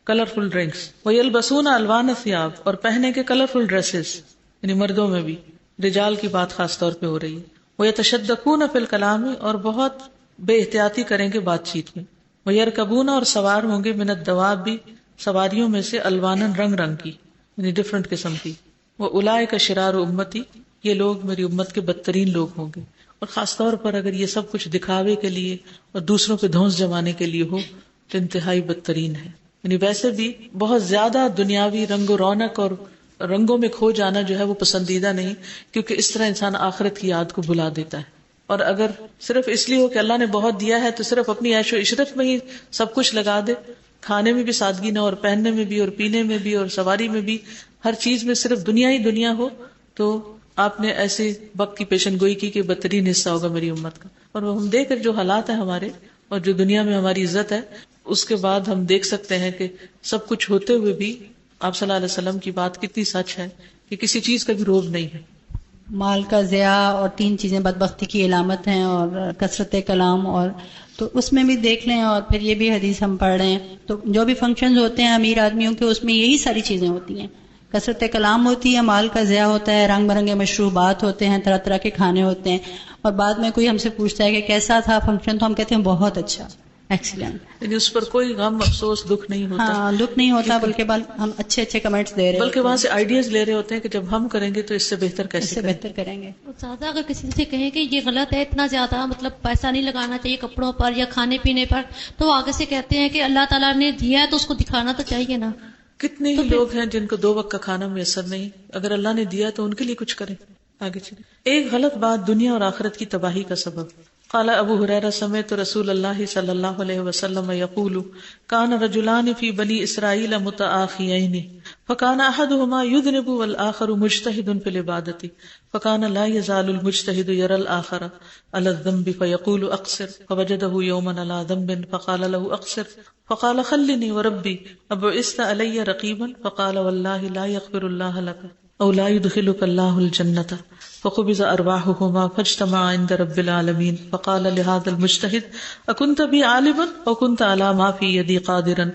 کلرفل ڈرنکس. وَيَلْبَسُونَ أَلْوَانَ الثِّيَابِ، اور پہنے کے کلرفل ڈریسز، یعنی مردوں میں بھی، رجال کی بات خاص طور پہ ہو رہی ہے. وَيَتَشَدَّقُونَ فِي الْكَلَامِ، اور بہت بے احتیاطی کریں گے بات چیت میں. وَيَرْكَبُونَ، اور سوار ہوں گے، مِنَ الدَّوَابِ، سواریوں میں سے، الوانن، رنگ رنگ کی، یعنی ڈفرنٹ قسم کی. وَأُولَئِكَ شِرَارُ أُمَّتِي، یہ لوگ میری امت کے بدترین لوگ ہوں گے. اور خاص طور پر اگر یہ سب کچھ دکھاوے کے لیے اور دوسروں پہ دھونس جمانے کے لیے ہو تو انتہائی بدترین ہے. یعنی ویسے بھی بہت زیادہ دنیاوی رنگ و رونق اور رنگوں میں کھو جانا جو ہے وہ پسندیدہ نہیں، کیونکہ اس طرح انسان آخرت کی یاد کو بھلا دیتا ہے. اور اگر صرف اس لیے ہو کہ اللہ نے بہت دیا ہے تو صرف اپنی عیش و عشرت میں ہی سب کچھ لگا دے، کھانے میں بھی سادگی نہ، اور پہننے میں بھی، اور پینے میں بھی، اور سواری میں بھی، ہر چیز میں صرف دنیا ہی دنیا ہو، تو آپ نے ایسے وقت کی پیشن گوئی کی کہ بدترین حصہ ہوگا میری امت کا. اور ہم دیکھ کر جو حالات ہیں ہمارے اور جو دنیا میں ہماری عزت ہے، اس کے بعد ہم دیکھ سکتے ہیں کہ سب کچھ ہوتے ہوئے بھی آپ صلی اللہ علیہ وسلم کی بات کتنی سچ ہے کہ کسی چیز کا بھی روب نہیں ہے. مال کا ضیاع اور 3 چیزیں بدبختی کی علامت ہیں، اور کثرت کلام، اور تو اس میں بھی دیکھ لیں. اور پھر یہ بھی حدیث ہم پڑھ رہے ہیں تو جو بھی فنکشنز ہوتے ہیں امیر آدمیوں کے، اس میں یہی ساری چیزیں ہوتی ہیں. کثرت کلام ہوتی ہے، مال کا ضیاع ہوتا ہے، رنگ برنگے مشروبات ہوتے ہیں، طرح طرح کے کھانے ہوتے ہیں. اور بعد میں کوئی ہم سے پوچھتا ہے کہ کیسا تھا فنکشن، تو ہم کہتے ہیں بہت اچھا، ایکسیلنٹ. یعنی اس پر کوئی غم، افسوس، دکھ نہیں ہوتا. ہاں، دکھ نہیں ہوتا، بلکہ ہم اچھے اچھے کمنٹس دے رہے ہیں، بلکہ وہاں سے آئیڈیاز لے رہے ہوتے ہیں کہ جب ہم کریں گے تو اس سے بہتر اس کیسے سے بہتر کریں گے. زیادہ اگر کسی سے کہیں کہ یہ غلط ہے، اتنا زیادہ مطلب پیسہ نہیں لگانا چاہیے کپڑوں پر یا کھانے پینے پر، تو وہ آگے سے کہتے ہیں کہ اللہ تعالیٰ نے دیا ہے تو اس کو دکھانا تو چاہیے نا. کتنے ہی لوگ ہیں جن کو 2 وقت کا کھانا میسر نہیں، اگر اللہ نے دیا تو ان کے لیے کچھ کریں. آگے چلیں. ایک غلط بات دنیا اور آخرت کی تباہی کا سبب. قال ابو ہریرہ سمعت رسول اللہ صلی اللہ علیہ وسلم یقول کان رجلان فی بنی اسرائیل متآخیین فکان احدهما یذنب والآخر مجتہد فی العبادۃ فکان لا یزال المجتہد یری الآخر علی الذنب فیقول اقصر فوجدہ یوما علی ذنب فقال له اقصر فقال خلنی وربی ابعثت علی رقیبا فقال واللہ لا یغفر اللہ لک او لا يدخلك الله الجنة فقبض ارواحهما فاجتمع عند رب العالمين فقال لهذا المجتهد اكنت بي عالما او كنت على ما في يدي قادرا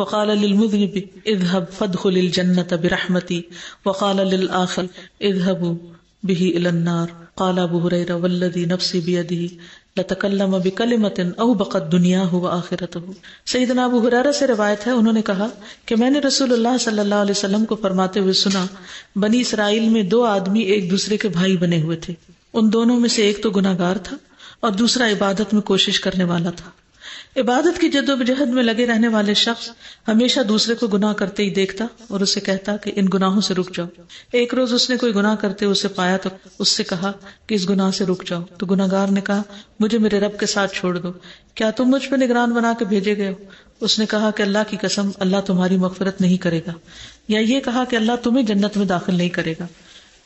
وقال للمذنب اذهب فادخل الجنة برحمتي وقال للآخر اذهبوا به الى النار. قال ابو هريرة والذي نفسي بيده لتکلم بکلمۃ اوبقت دنیاہ وآخرتہ. سیدنا ابو ہریرہ سے روایت ہے، انہوں نے کہا کہ میں نے رسول اللہ صلی اللہ علیہ وسلم کو فرماتے ہوئے سنا، بنی اسرائیل میں 2 آدمی ایک دوسرے کے بھائی بنے ہوئے تھے. ان دونوں میں سے ایک تو گناہگار تھا اور دوسرا عبادت میں کوشش کرنے والا تھا. عبادت کی جدوجہد میں لگے رہنے والے شخص ہمیشہ دوسرے کو گناہ کرتے ہی دیکھتا اور اسے کہتا کہ ان گناہوں سے رک جاؤ. ایک روز اس نے کوئی گناہ کرتے اسے پایا تو اس سے کہا کہ اس گناہ سے رک جاؤ. تو گناہگار نے کہا مجھے میرے رب کے ساتھ چھوڑ دو، کیا تم مجھ پہ نگران بنا کے بھیجے گئے ہو؟ اس نے کہا کہ اللہ کی قسم اللہ تمہاری مغفرت نہیں کرے گا، یا یہ کہا کہ اللہ تمہیں جنت میں داخل نہیں کرے گا.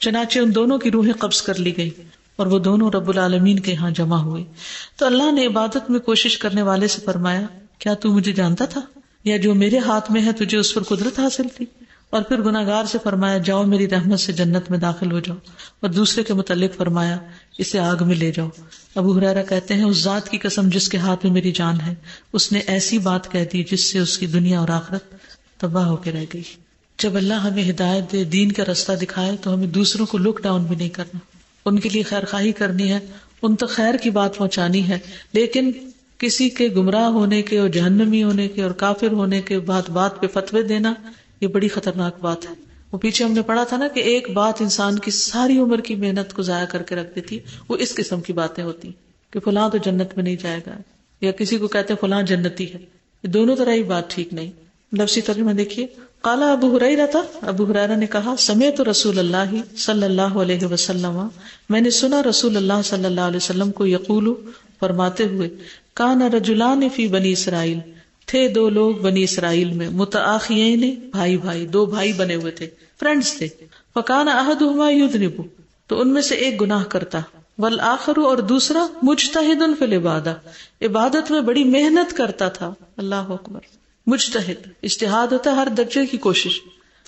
چنانچہ ان دونوں کی روحیں قبض کر لی گئی اور وہ دونوں رب العالمین کے ہاں جمع ہوئے. تو اللہ نے عبادت میں کوشش کرنے والے سے فرمایا کیا تو مجھے جانتا تھا، یا جو میرے ہاتھ میں ہے تجھے اس پر قدرت حاصل تھی؟ اور پھر گناہگار سے فرمایا جاؤ میری رحمت سے جنت میں داخل ہو جاؤ، اور دوسرے کے متعلق فرمایا اسے آگ میں لے جاؤ. ابو ہریرہ کہتے ہیں اس ذات کی قسم جس کے ہاتھ میں میری جان ہے، اس نے ایسی بات کہہ دی جس سے اس کی دنیا اور آخرت تباہ ہو کے رہ گئی. جب اللہ ہمیں ہدایت دے، دین کا رستہ دکھائے، تو ہمیں دوسروں کو لک ڈاؤن بھی نہیں کرنا، ان کے لیے خیر خواہی کرنی ہے، ان تک خیر کی بات پہنچانی ہے. لیکن کسی کے گمراہ ہونے کے اور جہنمی ہونے کے اور کافر ہونے کے بات پہ فتوے دینا یہ بڑی خطرناک بات ہے. وہ پیچھے ہم نے پڑھا تھا نا کہ ایک بات انسان کی ساری عمر کی محنت کو ضائع کر کے رکھ دیتی، وہ اس قسم کی باتیں ہوتی کہ فلاں تو جنت میں نہیں جائے گا، یا کسی کو کہتے فلاں جنتی ہے. یہ دونوں طرح ہی بات ٹھیک نہیں. لفظی ترجمہ دیکھیے. قال ابو ہریرہ ابو ہریرہ نے کہا سمعت رسول اللہ صلی اللہ علیہ وسلم، میں نے سنا رسول اللہ صلی اللہ علیہ وسلم کو یقول فرماتے ہوئے، کان رجلان فی بنی اسرائیل، تھے 2 لوگ بنی اسرائیل میں، متآخیین بھائی 2 بھائی بنے ہوئے تھے، فرینڈز تھے. فکان احدہما یذنب، تو ان میں سے ایک گناہ کرتا، والآخر اور دوسرا مجتہد فی العبادہ، عبادت میں بڑی محنت کرتا تھا. اللہ اکبر. مجتہد اجتہاد ہوتا ہے ہر درجے کی کوشش.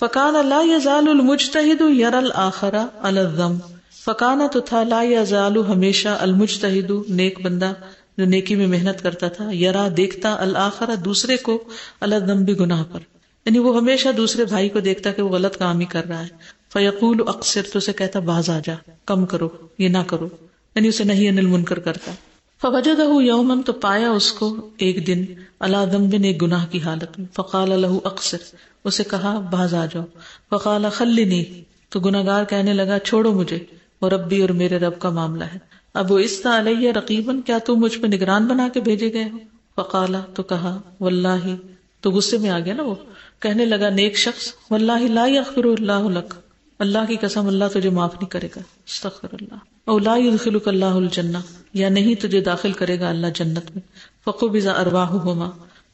فکان لا یزال المجتہد یری الآخر علی الذنب، فکانا تو تھا لا یزال ہمیشہ المجتہد نیک بندہ جو نیکی میں محنت کرتا تھا، یرا دیکھتا الآخر دوسرے کو علی الذنب گناہ پر، یعنی وہ ہمیشہ دوسرے بھائی کو دیکھتا کہ وہ غلط کام ہی کر رہا ہے. فیقول اقصر، تو اسے کہتا باز آ جا، کم کرو، یہ نہ کرو، یعنی اسے نہی عن المنکر کرتا. فوجدہ یوما، تو پایا اس کو ایک دن، علی ذنب ایک گناہ کی حالت میں. فقال له اقصر، اسے کہا باز آ جاؤ. فقال خلنی، تو گناہگار کہنے لگا چھوڑو مجھے، اور ربی، اور میرے رب کا معاملہ ہے. ابو استا علیہ رقیباً، کیا تم مجھ پہ نگران بنا کے بھیجے گئے ہو؟ فقال، تو کہا واللہ، تو غصے میں آ گیا نا وہ، کہنے لگا نیک شخص، واللہ لا یغفر اللہ لک، اللہ کی قسم اللہ تجھے معاف نہیں کرے گا، استغفر اللہ. او لا يدخلك اللہ الجنہ، یا نہیں تجھے داخل کرے گا اللہ جنت میں. فقبض ارواحهما،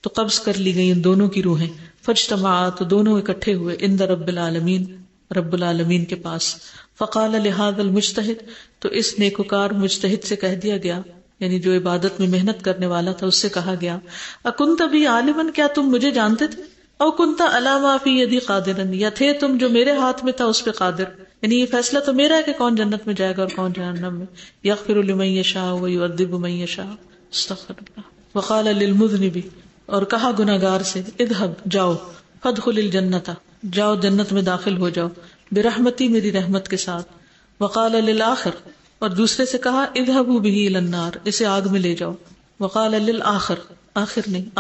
تو قبض کر لی گئی ان دونوں کی روحیں. فاجتمعا، تو دونوں اکٹھے ہوئے، عند رب العالمین، رب العالمین کے پاس. فقال لهذا المجتہد، تو اس نیکوکار مجتہد سے کہہ دیا گیا، یعنی جو عبادت میں محنت کرنے والا تھا، اس سے کہا گیا اکنت بی عالما، کیا تم مجھے جانتے تھے؟ او کنت علی ما فی یدی قادرا، یا تھے تم جو میرے ہاتھ میں تھا اس پہ قادر، یعنی یہ فیصلہ تو میرا ہے کہ کون جنت میں جائے گا اور کون جہنم میں. یغفر لمن یشاء ویعذب من یشاء، استغفر اللہ. وقال للمذنب، اور کہا گناہگار سے، اذهب، جاؤ، فادخل الجنۃ، جاؤ جنت میں داخل ہو جاؤ، برحمتی، میری رحمت کے ساتھ. وقال للآخر، اور دوسرے سے کہا اذهبوا به الى النار، اسے آگ میں لے جاؤ. وقال للآخر، آخر نہیں،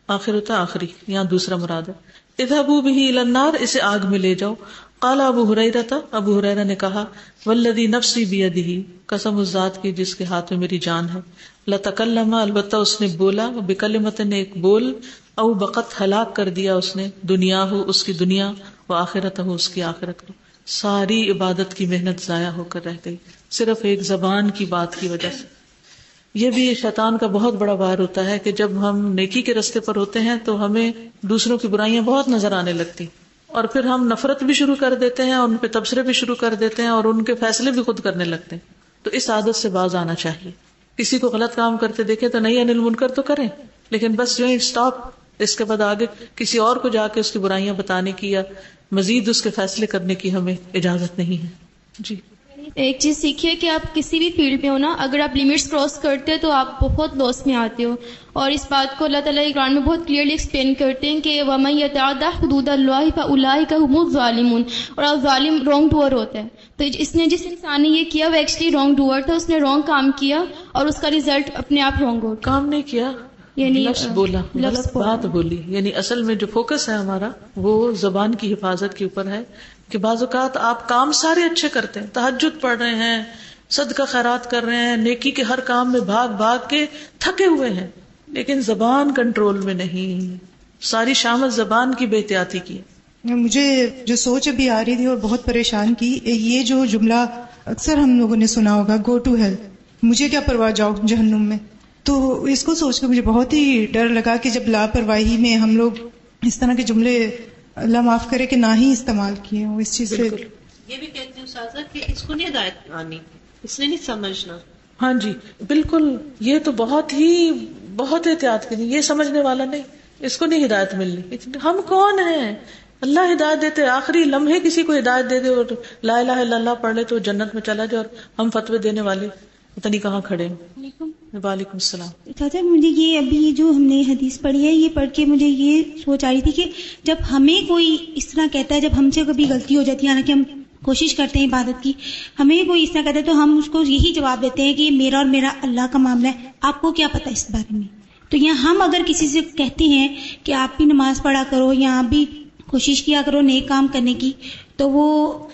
آخر ہوتا آخری، یہاں دوسرا مراد ہے. اذهبوا به الى النار، اسے آگ میں لے جاؤ. قال ابو ہریرہ نے کہا والذی نفسی بیدہ، قسم اس ذات کی جس کے ہاتھ میں میری جان ہے، لتکلم، البتہ اس نے بولا، بکلمۃ، ایک بول، او بقت، ہلاک کر دیا اس نے، دنیا ہو، اس کی دنیا، و آخرت ہو، اس کی آخرت کو، ساری عبادت کی محنت ضائع ہو کر رہ گئی صرف ایک زبان کی بات کی وجہ سے۔ یہ بھی شیطان کا بہت بڑا وار ہوتا ہے کہ جب ہم نیکی کے راستے پر ہوتے ہیں تو ہمیں دوسروں کی برائیاں بہت نظر آنے لگتی، اور پھر ہم نفرت بھی شروع کر دیتے ہیں، اور ان پہ تبصرے بھی شروع کر دیتے ہیں، اور ان کے فیصلے بھی خود کرنے لگتے ہیں۔ تو اس عادت سے باز آنا چاہیے۔ کسی کو غلط کام کرتے دیکھیں تو نہیں، انل منکر تو کریں، لیکن بس جو اسٹاپ، اس کے بعد آگے کسی اور کو جا کے اس کی برائیاں بتانے کی یا مزید اس کے فیصلے کرنے کی ہمیں اجازت نہیں ہے۔ جی، ایک چیز سیکھیے کہ آپ کسی بھی فیلڈ میں ہو نا، اگر آپ لمٹس کراس کرتے ہیں تو آپ بہت لاس میں آتے ہو، اور اس بات کو اللہ تعالیٰ قرآن میں بہت کلیئرلی ایکسپلین کرتے ہیں کہ وَمَن يَتَعَدَّ حُدُودَ اللَّهِ فَأُولَٰئِكَ هُمُ الظَّالِمُونَ، اور آپ ظالم رانگ ڈوور ہوتا ہے۔ تو جس انسان نے یہ کیا وہ ایکچولی رانگ ڈوور تھا، اس نے رانگ کام کیا اور اس کا ریزلٹ اپنے آپ رانگ ہو گیا۔ کام نہیں کیا، یعنی لفظ بولا، لفظ غلط بولا۔ بات بولی۔ یعنی اصل میں جو فوکس ہے ہمارا وہ زبان کی حفاظت کے اوپر ہے، کہ بعض اوقات آپ کام سارے اچھے کرتے ہیں، تہجد پڑھ رہے ہیں، صدقہ خیرات کر رہے ہیں، نیکی کے ہر کام میں بھاگ بھاگ کے تھکے ہوئے ہیں، لیکن زبان کنٹرول میں نہیں، ساری شامت زبان کی بے احتیاطی کی۔ مجھے جو سوچ ابھی آ رہی تھی اور بہت پریشان کی، یہ جو جملہ اکثر ہم لوگوں نے سنا ہوگا، گو ٹو ہیل، مجھے کیا پرواہ، جاؤ جہنم میں۔ تو اس کو سوچ کر مجھے بہت ہی ڈر لگا کہ جب لاپرواہی میں ہم لوگ اس طرح کے جملے، اللہ معاف کرے کہ نہ ہی استعمال کیے ہوں، اس چیز سے یہ بھی کہتے ہیں استاذہ کہ اس کو نہیں ہدایت آنی، اس نے نہیں سمجھنا۔ ہاں جی بالکل، یہ تو بہت احتیاط کرنی، یہ سمجھنے والا نہیں، اس کو نہیں ہدایت ملنی۔ ہم کون ہیں؟ اللہ ہدایت دیتے، آخری لمحے کسی کو ہدایت دے دے اور لا الہ الا اللہ پڑھ لے تو جنت میں چلا جائے، اور ہم فتوے دینے والے پتہ نہیں کہاں کھڑے ہیں۔ وعلیکم السلام۔ چاچا مجھے یہ ابھی جو ہم نے حدیث پڑھی ہے، یہ پڑھ کے مجھے یہ سوچ آ رہی تھی کہ جب ہمیں کوئی اس طرح کہتا ہے، جب ہم سے کبھی غلطی ہو جاتی ہے، حالانکہ ہم کوشش کرتے ہیں عبادت کی، ہمیں کوئی اس طرح کہتا ہے تو ہم اس کو یہی جواب دیتے ہیں کہ یہ میرا اور میرا اللہ کا معاملہ ہے، آپ کو کیا پتہ اس بارے میں۔ تو یہاں ہم اگر کسی سے کہتے ہیں کہ آپ بھی نماز پڑھا کرو یا آپ بھی کوشش کیا کرو نیک کام کرنے کی، تو وہ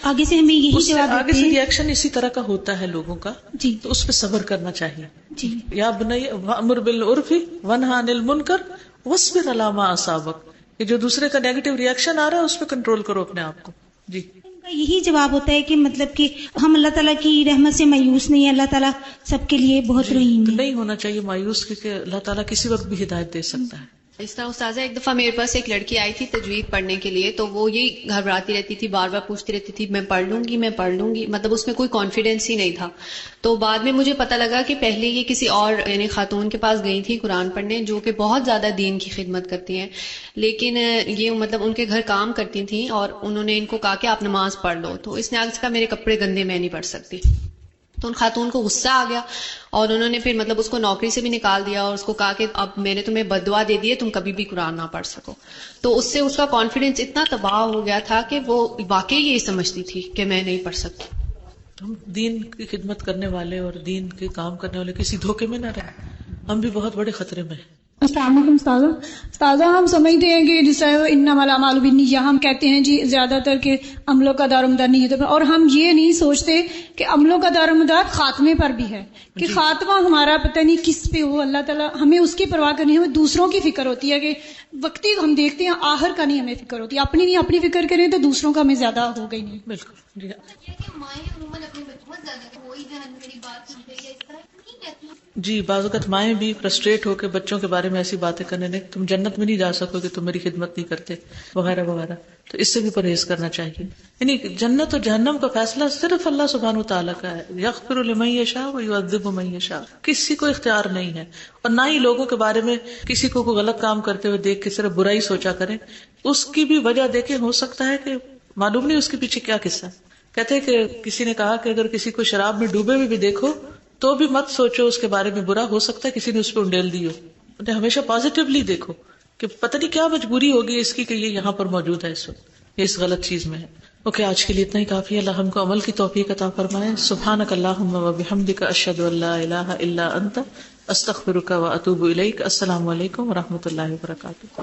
آگے سے ہمیں یہی جواب آگے دیتے سے ہیں۔ ری ایکشن اسی طرح کا ہوتا ہے لوگوں کا، جی تو اس پہ صبر کرنا چاہیے۔ جی یا بنی وامر بالعرف وانہا عن المنکر واصبر علی ما اصابک، کہ جو دوسرے کا نیگیٹو ری ایکشن آ رہا ہے اس پہ کنٹرول کرو اپنے آپ کو۔ جی، ان کا یہی جواب ہوتا ہے کہ مطلب کہ ہم اللہ تعالیٰ کی رحمت سے مایوس نہیں ہیں، اللہ تعالیٰ سب کے لیے بہت رحیم تو ہے۔ نہیں ہونا چاہیے مایوس، کیونکہ اللہ تعالیٰ کسی وقت بھی ہدایت دے سکتا ہے۔ اس طرح استاذہ ایک دفعہ میرے پاس ایک لڑکی آئی تھی تجوید پڑھنے کے لیے، تو وہ یہ گھبراتی رہتی تھی، بار بار پوچھتی رہتی تھی میں پڑھ لوں گی، مطلب اس میں کوئی کانفیڈینس ہی نہیں تھا۔ تو بعد میں مجھے پتہ لگا کہ پہلے یہ کسی اور یعنی خاتون کے پاس گئی تھی قرآن پڑھنے، جو کہ بہت زیادہ دین کی خدمت کرتی ہیں، لیکن یہ مطلب ان کے گھر کام کرتی تھیں، اور انہوں نے ان کو کہا کہ آپ نماز پڑھ لو، تو اس نے آگے سے کہا میرے کپڑے گندے، میں نہیں پڑھ سکتی۔ تو ان خاتون کو غصہ آ گیا، اور انہوں نے پھر مطلب اس کو نوکری سے بھی نکال دیا، اور اس کو کہا کہ اب میں نے تمہیں بد دعا دے دی ہے، تم کبھی بھی قرآن نہ پڑھ سکو۔ تو اس سے اس کا کانفیڈنس اتنا تباہ ہو گیا تھا کہ وہ واقعی یہی سمجھتی تھی کہ میں نہیں پڑھ سکتی۔ ہم دین کی خدمت کرنے والے اور دین کے کام کرنے والے کسی دھوکے میں نہ رہیں، ہم بھی بہت بڑے خطرے میں ہیں۔ السلام علیکم استاذہ، ہم سمجھتے ہیں کہ جس طرح انما الاعمال بالنیہ، ہم کہتے ہیں جی زیادہ تر کہ عملوں کا دار و مدار نیت پر، اور ہم یہ نہیں سوچتے کہ عملوں کا دار و مدار خاتمے پر بھی ہے، کہ خاتمہ ہمارا پتہ نہیں کس پہ ہو، اللہ تعالیٰ ہمیں اس کی پرواہ کرنی ہے، ہمیں دوسروں کی فکر ہوتی ہے کہ وقتی ہم دیکھتے ہیں آخر کا نہیں ہمیں فکر ہوتی، اپنی نہیں اپنی فکر کریں تو دوسروں کا ہمیں زیادہ ہو گئی نہیں۔ بالکل جی جی، بعض اوقات مائیں بھی فرسٹریٹ ہو کے بچوں کے بارے میں ایسی باتیں کرنے لیں تم جنت میں نہیں جا سکو گے، تم میری خدمت نہیں کرتے وغیرہ وغیرہ، تو اس سے بھی پرہیز کرنا چاہیے۔ یعنی جنت اور جہنم کا فیصلہ صرف اللہ سبحانہ وتعالیٰ کا ہے، یغفر لمن یشاء ویعذب من یشاء، کسی کو اختیار نہیں ہے، اور نہ ہی لوگوں کے بارے میں کسی کو کوئی غلط کام کرتے ہوئے دیکھ کے صرف برائی سوچا کریں، اس کی بھی وجہ دیکھیں، ہو سکتا ہے کہ معلوم نہیں اس کے پیچھے کیا قصہ ہے۔ کہتے ہیں کہ کسی نے کہا کہ اگر کسی کو شراب میں ڈوبے ہوئے بھی دیکھو تو بھی مت سوچو اس کے بارے میں برا، ہو سکتا ہے کسی نے اس پہ انڈیل دی ہو، ہمیشہ پازیٹیولی دیکھو کہ پتہ نہیں کیا مجبوری ہوگی اس کی کہ یہ یہاں پر موجود ہے اس وقت، یہ اس غلط چیز میں ہے۔ اوکے، آج کے لیے اتنا ہی کافی ہے، اللہ ہم کو عمل کی توفیق عطا فرمائے۔ سبحانک اللہم و بحمدک، اشہد ان لا الہ الا انت، استغفرک و اتوب الیک۔ السلام علیکم و رحمۃ اللہ وبرکاتہ۔